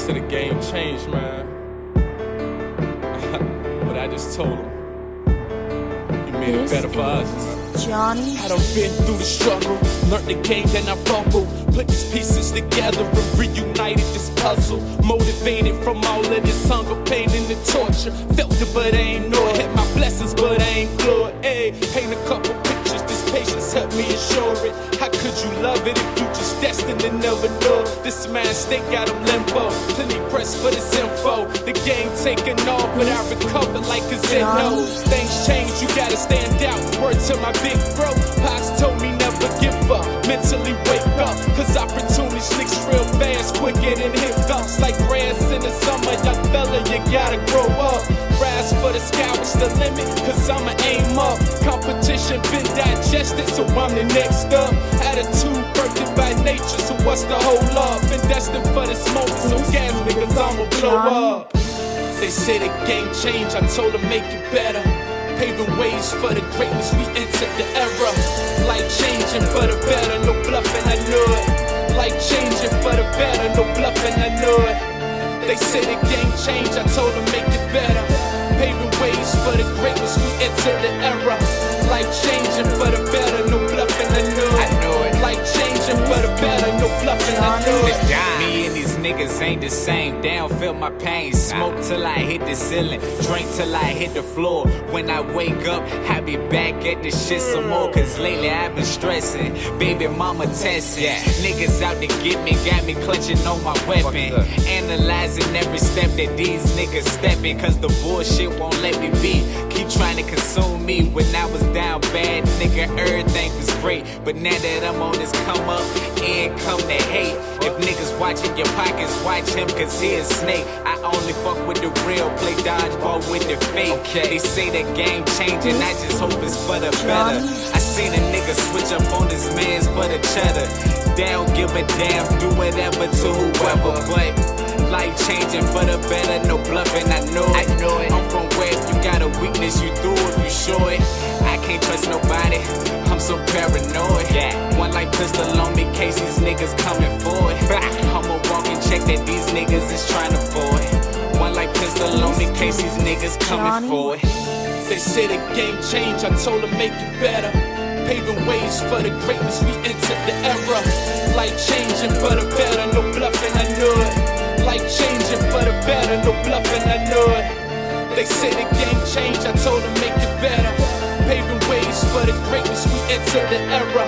said the game changed, man. But I just told him, you made it better for us. Johnny. I done been through the struggle, learned the game, then I fumbled. Put these pieces together and reunited this puzzle. Motivated from all of this hunger, pain, and the torture. Felt it, but I ain't know it. Had my blessings, but I ain't glowed. Ayy, paint a couple pictures, this patience helped me assure it. How could you love it if you just destined to never know? This man state got him limbo. Plenty press for this info. The game taking off, but I recovered like a no. Things change, you gotta stand out. Word to my big bro. Pops told me never give up. Mentally wake up, cause opportunity sneaks real fast, quicker than hiccups. Like grass in the summer, young fella, you gotta grow up. Rise for the sky, it's the limit, cause I'ma aim up. Competition been digested, so I'm the next up. Attitude birthed by nature, so what's the whole up? Been destined for this moment, so gas me, cause I'ma blow up. They say the game changed, I told them make it better. Paving ways for the greatness, we entered the era. Life changing for the better, no bluffing, I knew it. Life changing for the better, no bluffing, I knew it. They say the game changed, I told them make it better. Paving ways for the greatness, we entered the era. Life changing for the better, no bluffing, I knew it. Life changing for the better, no bluffing, I knew it. Me and these niggas ain't the same. They don't feel my pain. Smoke till I hit the ceiling. Drink till I hit the floor. When I wake up, I be back at the shit some more. Cause lately I've been stressing. Baby mama testing. Niggas out to get me. Got me clutching on my weapon. Analyzing every step that these niggas stepping. Cause the bullshit won't let me be. Keep trying to consume me. When I was down bad, nigga, everything was great. But now that I'm on this come up, in come the hate. If niggas watching your pockets, watch him cause he a snake. I only fuck with the real, play dodgeball with the fake. They say the game changing, I just hope it's for the better. I seen a nigga switch up on his mans for the cheddar. They don't give a damn, do whatever to whoever. But life changing for the better, no bluffing, I know it. I'm from where if you got a weakness, you through if you show it. I can't trust nobody, I'm so paranoid. One light pistol on me, case these niggas coming for it. I'ma walk and check that these niggas is trying to avoid. One light pistol on me, case these niggas coming for it. They say the game changed, I told them make it better. Paving ways for the greatness, we entered the era. Life changing for the better, no bluffing, I knew it. Life changing for the better, no bluffing, I knew it. They say the game changed, I told them make it better. Paving ways for the greatness, we entered the era.